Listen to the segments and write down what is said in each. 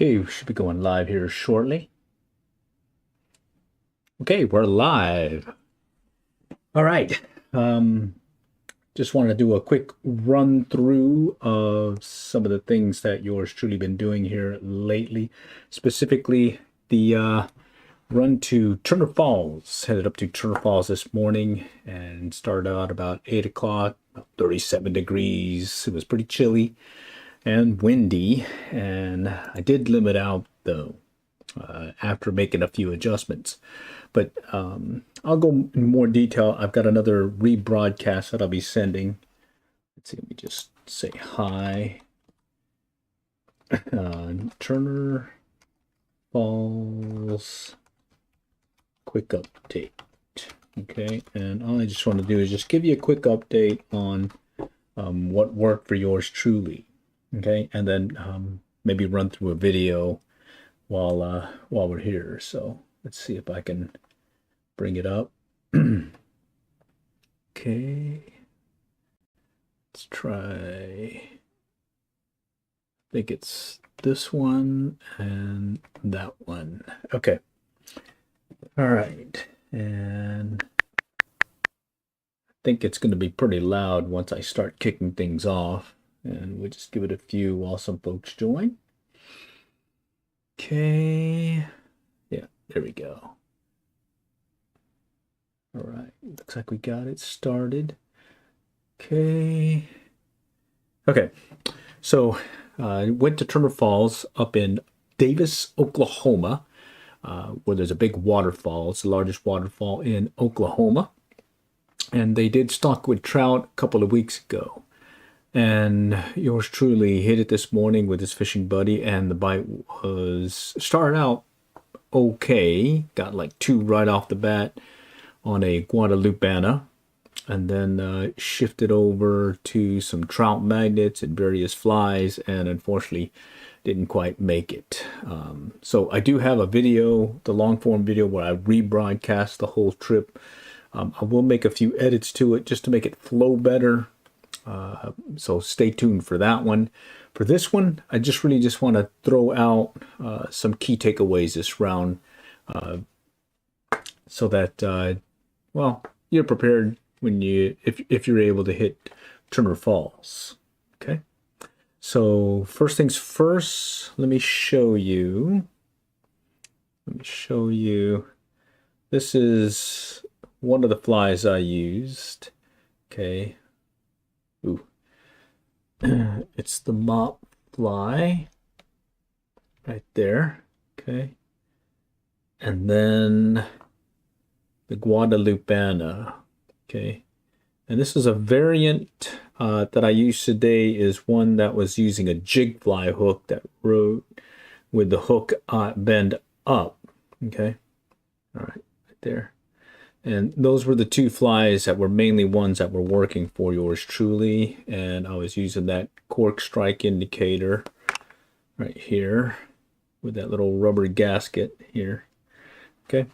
Okay, we should be going live here shortly. Okay, we're live. All right. Just wanted to do a quick run through of some of the things that yours truly been doing here lately. Specifically, the run to Turner Falls. Headed up to Turner Falls this morning and started out about 8 o'clock, about 37 degrees. It was pretty chilly and windy, and I did limit out though after making a few adjustments. But I'll go in more detail. I've got another rebroadcast that I'll be sending. Let's see, let me just say hi. Turner Falls quick update. Okay, and all I just want to do is just give you a quick update on what worked for yours truly. Okay, and then maybe run through a video while we're here. So let's see if I can bring it up. Okay, let's try. I think it's this one and that one. Okay. All right, and I think it's going to be pretty loud once I start kicking things off. And we'll just give it a few while some folks join. Okay. Yeah, there we go. All right. Looks like we got it started. Okay. Okay. So I went to Turner Falls up in Davis, Oklahoma, where there's a big waterfall. It's the largest waterfall in Oklahoma. And they did stockwood trout a couple of weeks ago. And yours truly hit it this morning with his fishing buddy, and the bite was started out okay. Got like 2 right off the bat on a Guadalupana, and then shifted over to some trout magnets and various flies, and unfortunately didn't quite make it. So I do have a video, the long form video, where I rebroadcast the whole trip. I will make a few edits to it just to make it flow better. So stay tuned for that one. For this one, I really just want to throw out some key takeaways this round, so that well, you're prepared when if you're able to hit Turner Falls. Okay. So first things first, let me show you. This is one of the flies I used. Okay. Ooh. It's the mop fly right there. Okay. And then the Guadalupana. Okay. And this is a variant that I used today, is one that was using a jig fly hook that rode with the hook bend up. Okay. All right, right there. And those were the 2 flies that were mainly ones that were working for yours truly. And I was using that cork strike indicator right here with that little rubber gasket here. Okay.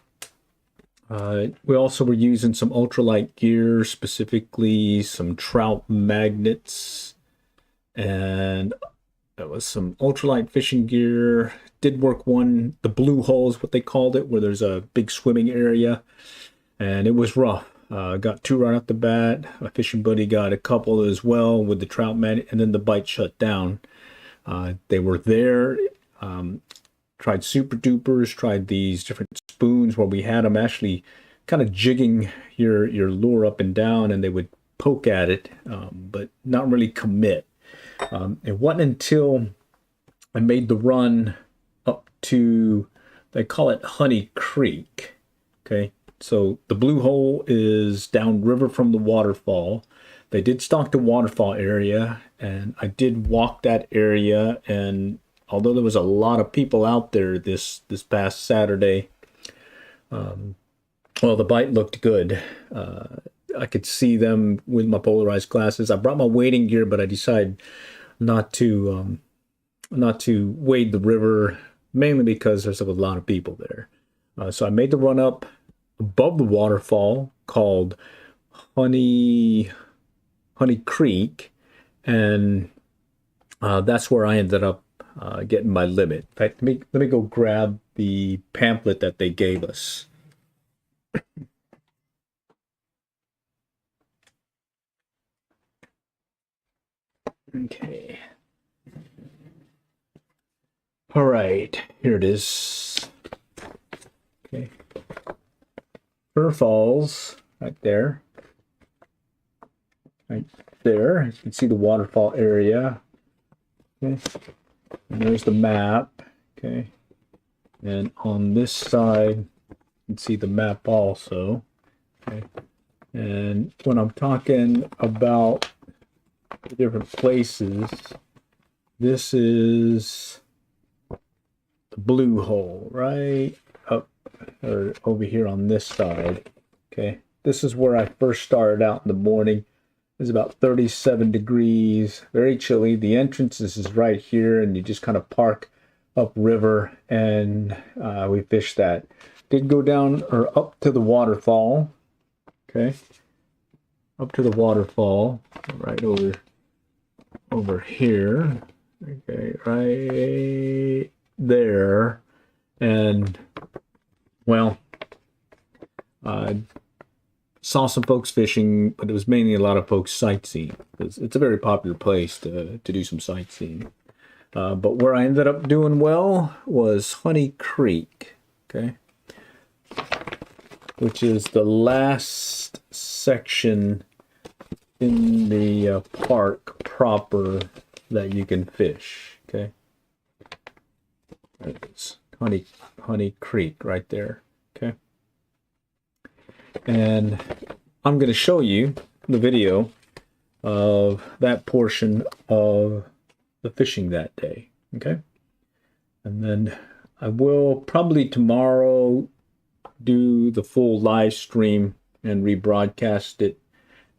We also were using some ultralight gear, specifically some trout magnets. And that was some ultralight fishing gear. Did work the blue hole is what they called it, where there's a big swimming area. And it was rough. Got 2 right off the bat. My fishing buddy got a couple as well with the trout magnet, and then the bite shut down. They were there. Tried super dupers, tried these different spoons where we had them actually kind of jigging your lure up and down, and they would poke at it, but not really commit. It wasn't until I made the run up to, they call it Honey Creek. Okay. So the blue hole is downriver from the waterfall. They did stock the waterfall area, and I did walk that area. And although there was a lot of people out there this past Saturday, well, the bite looked good. I could see them with my polarized glasses. I brought my wading gear, but I decided not to wade the river, mainly because there's a lot of people there. So I made the run up above the waterfall called Honey Creek, and that's where I ended up getting my limit. In fact, let me go grab the pamphlet that they gave us. Okay. All right, here it is. Okay. Fur Falls, right there. Right there. You can see the waterfall area. Okay. And there's the map. Okay. And on this side, you can see the map also. Okay. And when I'm talking about the different places, this is the blue hole right up or over here on this side. Okay. This is where I first started out in the morning. It's about 37 degrees, very chilly. The entrance is right here, and you just kind of park upriver, and we fished that. Did go down or up to the waterfall. Okay, up to the waterfall, right over here. Okay, right there, and well, saw some folks fishing, but it was mainly a lot of folks sightseeing. It's a very popular place to do some sightseeing. But where I ended up doing well was Honey Creek, okay, which is the last section in the park proper that you can fish, okay. There it is, Honey Creek right there, okay. And I'm going to show you the video of that portion of the fishing that day, okay? And then I will probably tomorrow do the full live stream and rebroadcast it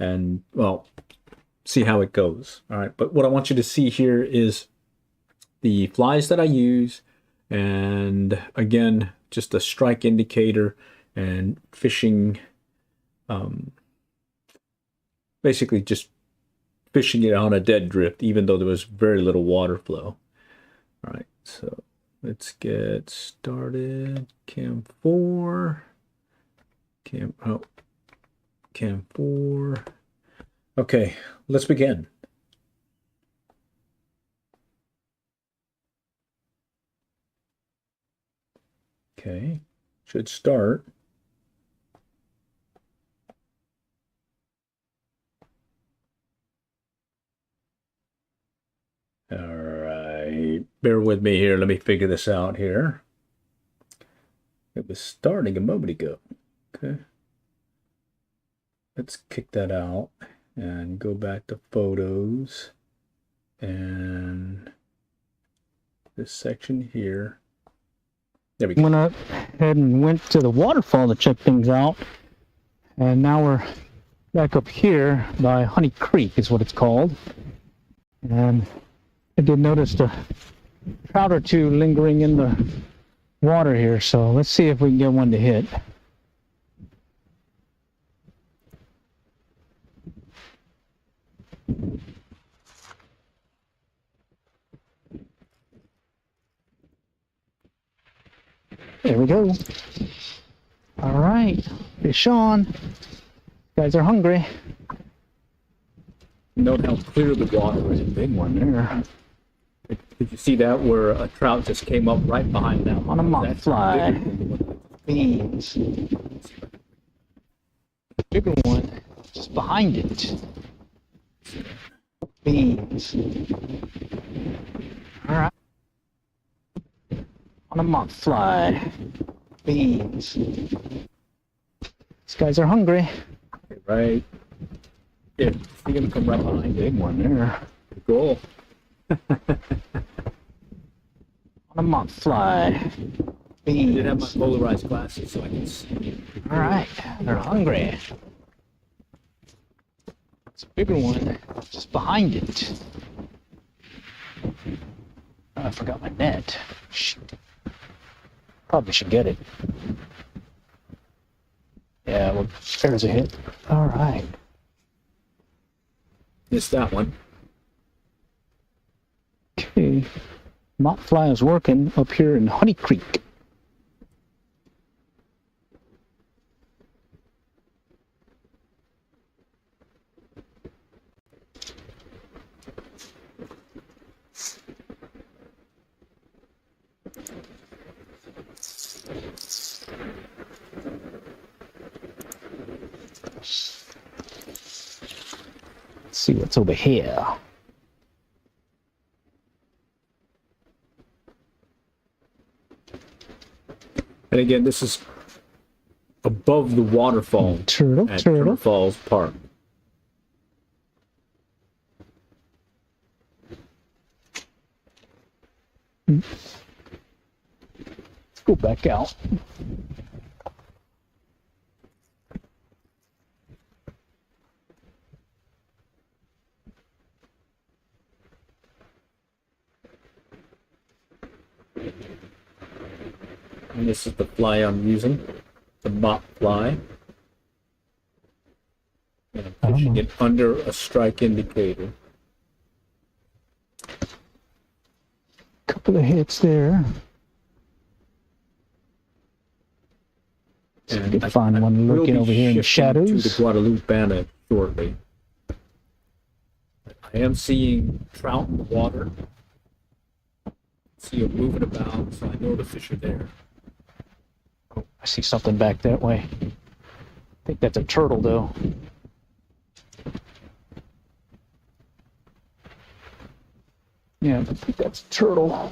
and, well, see how it goes. All right, but what I want you to see here is the flies that I use, and again, just a strike indicator and fishing, basically just fishing it on a dead drift, even though there was very little water flow. All right, so let's get started. Cam 4. Cam 4. Okay, let's begin. Okay, should start. All right, bear with me here. Let me figure this out here. It was starting a moment ago. Okay. Let's kick that out and go back to photos and this section here. There we go. Went ahead and went to the waterfall to check things out. And now we're back up here by Honey Creek is what it's called. And I did notice a trout or two lingering in the water here. So let's see if we can get one to hit. There we go. All right, fish on. You guys are hungry. Note how clear the water is. Big one there. Did you see that where a trout just came up right behind that one? On a mock fly. Beans. Bigger one just behind it. Beans. All right. On a mock fly. Beans. These guys are hungry. Right. Yeah, see him come right behind. Big one there. Cool. On a mock fly. I Beans. did have my polarized glasses so I can see. All right, they're hungry. It's a bigger one just behind it. Oh, I forgot my net. Shoot. Probably should get it. Yeah, well, there's a hit. All right. Missed that one. the mop fly is working up here in Honey Creek. Let's see what's over here. And again, this is above the waterfall Turtle, at turtle. Turtle Falls Park. Let's go back out. And this is the fly I'm using, the mop fly. And I'm fishing it under a strike indicator. Couple of hits there. See if we can find one will lurking be over here in the shifting shadows. to the Guadalupe shortly. I am seeing trout in the water. See them moving about, so I know the fish are there. Oh, I see something back that way. I think that's a turtle, though. Yeah, I think that's a turtle.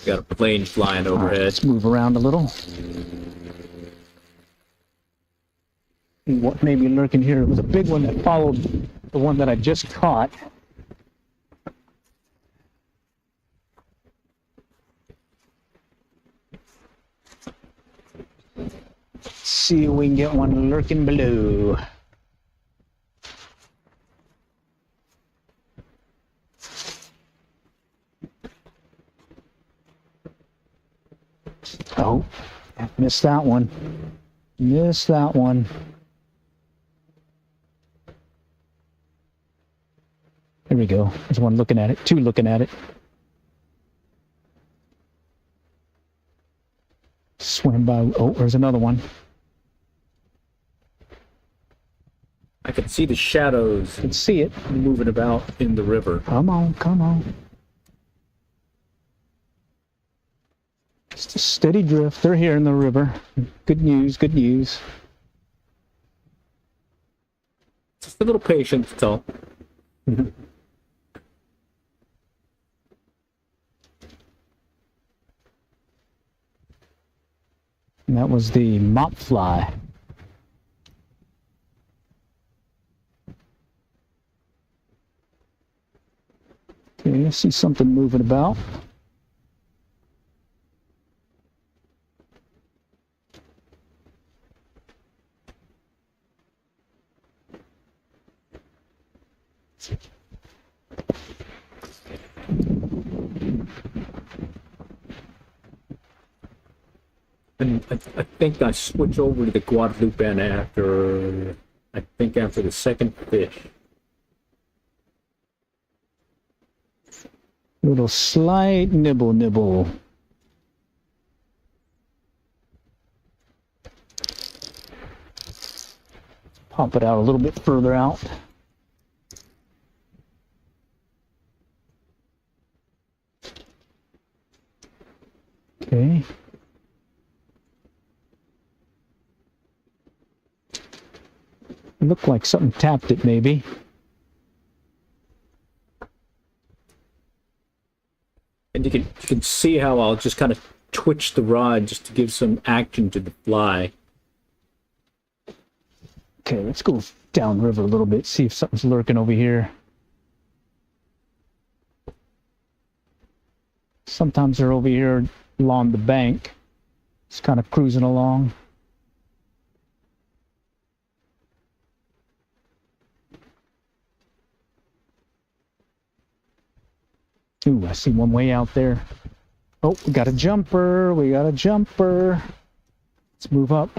Got a plane flying All right, overhead. let's move around a little. See what may be lurking here. It was a big one that followed the one that I just caught. Let's see if we can get one lurking below. Oh, missed that one. Missed that one. There we go. There's one looking at it. Two looking at it. Swim by. Oh, there's another one. I can see the shadows Can see it. moving about in the river. Come on, come on. Just a steady drift. They're here in the river. Good news, good news. Just a little patience, that's all. And that was the mop fly. Okay, I see something moving about. And I think I switch over to the Guadalupe after the second fish. Little slight nibble. Pop it out a little bit further out. Okay. Looked like something tapped it, maybe. And you can see how I'll just kind of twitch the rod just to give some action to the fly. Okay, let's go downriver a little bit, see if something's lurking over here. Sometimes they're over here along the bank, just kind of cruising along. Ooh, I see one way out there. Oh, we got a jumper. We got a jumper. Let's move up.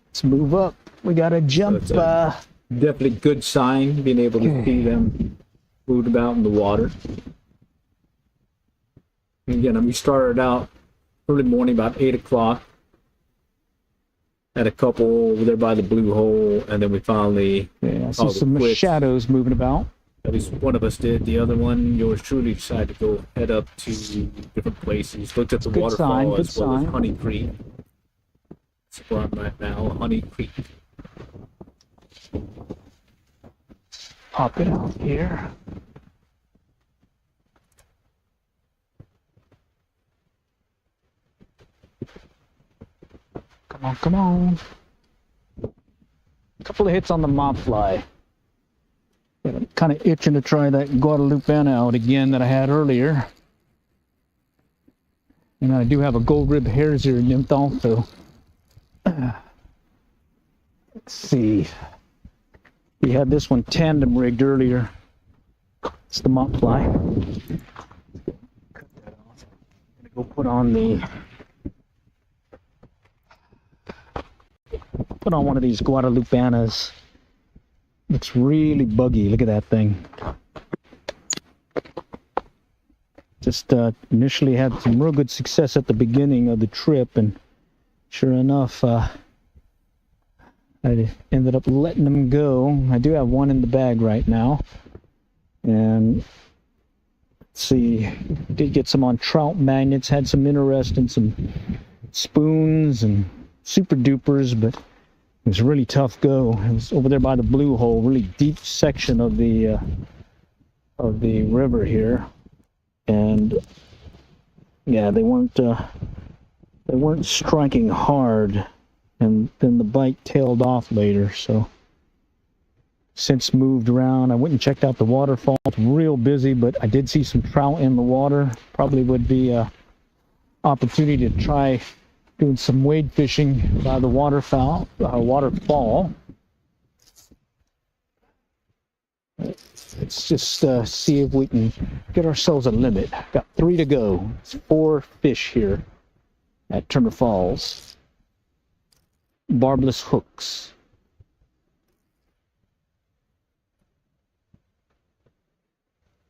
Let's move up. We got a jumper. Definitely good sign, being able to see them moved about in the water. And again, we started out early morning, about 8 o'clock. Had a couple over there by the blue hole, and then we finally... Yeah, I see some shadows moving about. At least one of us did. The other one, yours truly, decided to go head up to different places. Looked at the waterfall as well as Honey Creek. That's where I'm at now, Honey Creek. Pop it out here. Come on, come on. A couple of hits on the mop fly. I'm kind of itching to try that Guadalupeana out again that I had earlier. And I do have a gold rib hare's ear nymph also. Let's see. We had this one tandem rigged earlier. It's the mop fly. Cut that off. I'm gonna go put on one of these Guadalupeanas. It's really buggy. Look at that thing. Just initially had some real good success at the beginning of the trip, and sure enough, I ended up letting them go. I do have one in the bag right now, and let's see, did get some on trout magnets, had some interest in some spoons and super dupers, but it was a really tough go. It was over there by the blue hole, really deep section of the river here, and yeah, they weren't striking hard, and then the bite tailed off later. So since moved around, I went and checked out the waterfall. It's real busy, but I did see some trout in the water. Probably would be a opportunity to try doing some wade fishing by the waterfall. Let's just see if we can get ourselves a limit. Got 3 to go. It's 4 fish here at Turner Falls. Barbless hooks.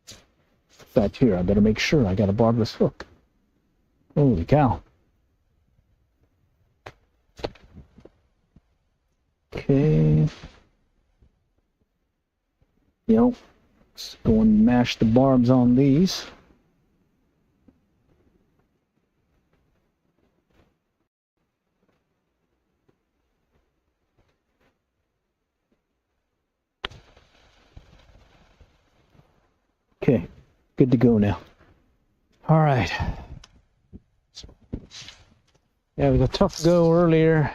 In fact, here, I better make sure I got a barbless hook. Holy cow. Okay. Yep. Let's go and mash the barbs on these. Okay. Good to go now. All right. Yeah, it was a tough go earlier,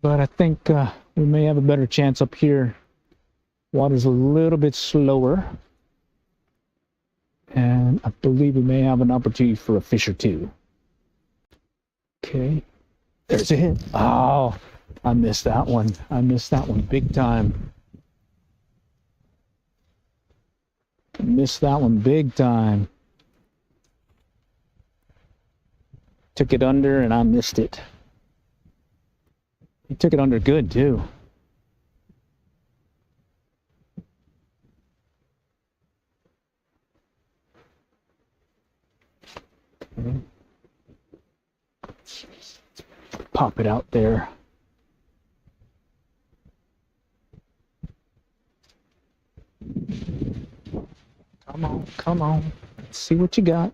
but I think we may have a better chance up here. Water's a little bit slower, and I believe we may have an opportunity for a fish or two. Okay, there's a hit. Oh, I missed that one. I missed that one big time. Missed that one big time. Took it under and I missed it. He took it under good too. Pop it out there. Come on, come on. Let's see what you got.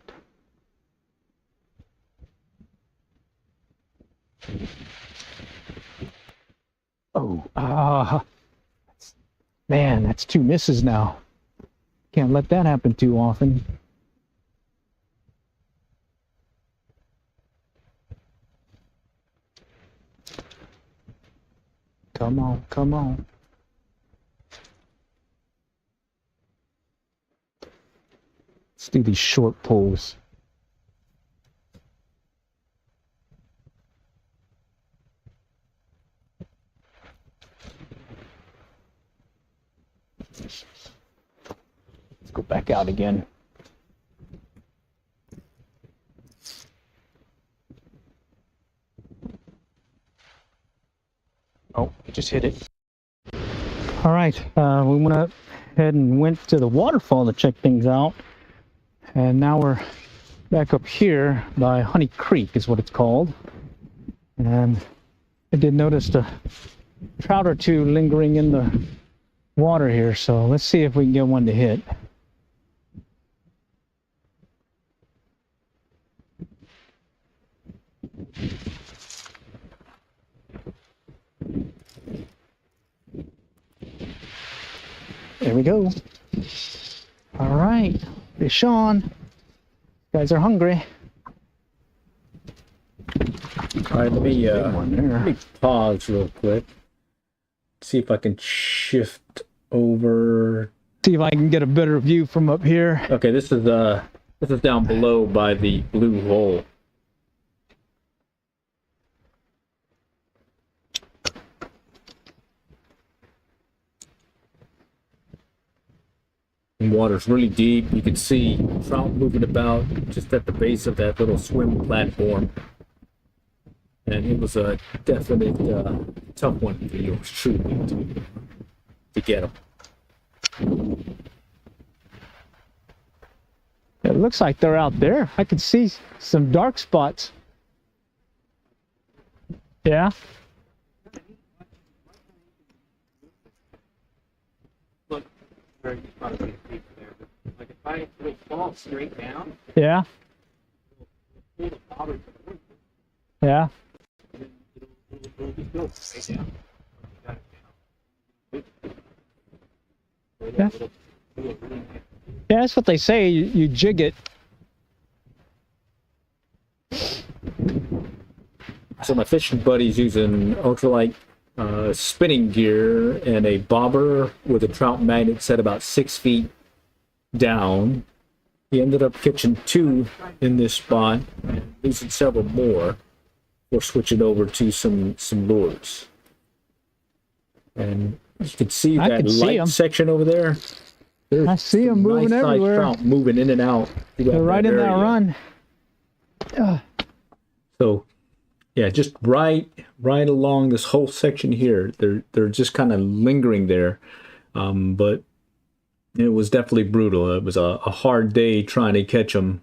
Oh, man, that's 2 misses now. Can't let that happen too often. Come on, come on. Let's do these short pulls. Let's go back out again. Oh, I just hit it. All right, we went ahead and went to the waterfall to check things out. And now we're back up here by Honey Creek is what it's called. And I did notice a trout or two lingering in the water here. So let's see if we can get one to hit. There we go. All right, fish on. You guys are hungry. All right, let me pause real quick. See if I can shift over. See if I can get a better view from up here. Okay, this is down below by the blue hole. The water's really deep. You can see trout moving about just at the base of that little swim platform. And it was a definite tough one for yours truly to get them. It looks like they're out there. I can see some dark spots. Yeah. Look, where you probably see there, but like if I will fall straight down, Yeah. pull the bobber to the roof, Yeah. and then it'll just go straight down. You got it down. Yeah. Yeah, that's what they say. You jig it. So my fishing buddy's using ultralight spinning gear and a bobber with a trout magnet set about 6 feet down. He ended up catching 2 in this spot and losing several more before switching over to some lures. And you can see I that can see light 'em. section over there. There's I see them some moving nice-sized everywhere. trout moving in and out. throughout They're right in that area. run. So, yeah, just right along this whole section here. They're just kind of lingering there, but it was definitely brutal. It was a hard day trying to catch them,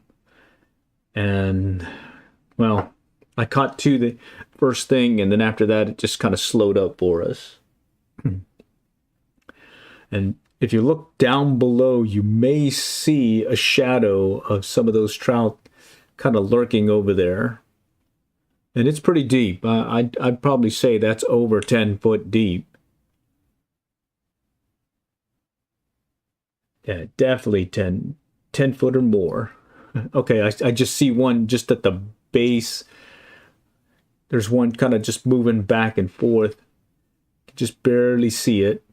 and well, I caught 2 the first thing, and then after that, it just kind of slowed up for us. And if you look down below, you may see a shadow of some of those trout kind of lurking over there. And it's pretty deep. I'd probably say that's over 10 foot deep. Yeah, definitely 10 foot or more. Okay, I just see one just at the base. There's one kind of just moving back and forth. Just barely see it.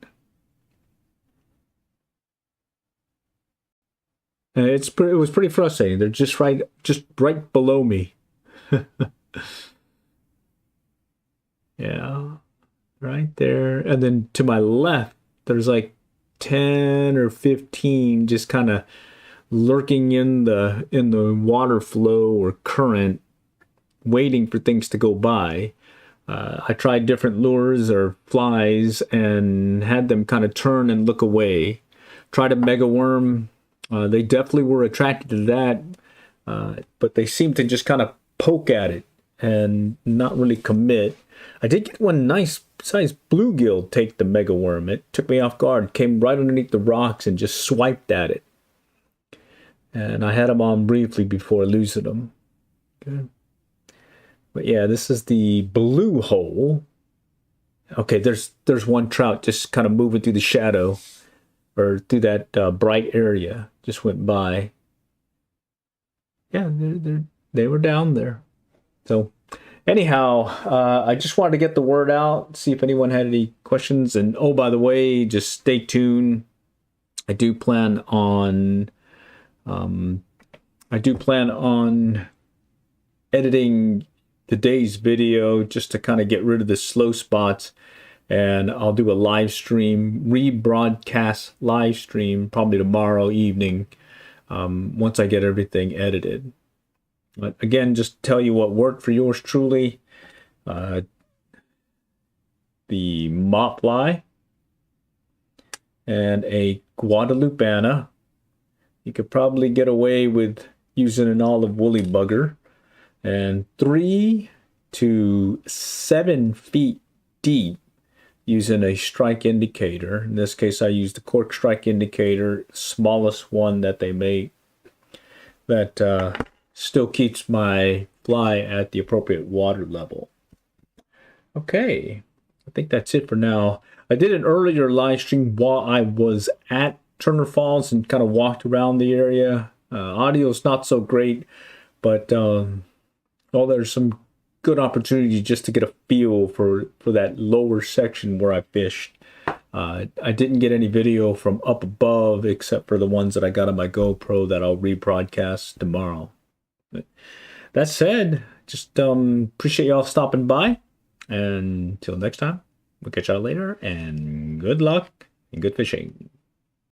And it was pretty frustrating. They're just right below me. Yeah, right there. And then to my left, there's like 10 or 15 just kind of lurking in the water flow or current, waiting for things to go by. I tried different lures or flies and had them kind of turn and look away. Tried a mega worm. They definitely were attracted to that, but they seemed to just kind of poke at it and not really commit. I did get one nice sized bluegill take the mega worm. It took me off guard, came right underneath the rocks and just swiped at it. And I had him on briefly before losing him. Good. But yeah, this is the blue hole. Okay, there's one trout just kind of moving through the shadow or through that bright area. Just went by. Yeah, they were down there. So anyhow, I just wanted to get the word out, see if anyone had any questions. And oh, by the way, just stay tuned. I do plan on editing today's video just to kind of get rid of the slow spots, and I'll do a live stream, rebroadcast live stream probably tomorrow evening once I get everything edited. But again, just tell you what worked for yours truly. The mop fly and a Guadalupana. You could probably get away with using an olive woolly bugger. And 3 to 7 feet deep using a strike indicator. In this case, I used the cork strike indicator, smallest one that they make, that still keeps my fly at the appropriate water level. Okay, I think that's it for now. I did an earlier live stream while I was at Turner Falls and kind of walked around the area. Audio is not so great, but there's some good opportunity just to get a feel for that lower section where I fished. I didn't get any video from up above except for the ones that I got on my GoPro that I'll rebroadcast tomorrow. But that said, just appreciate y'all stopping by, and until next time, we'll catch y'all later, and good luck and good fishing.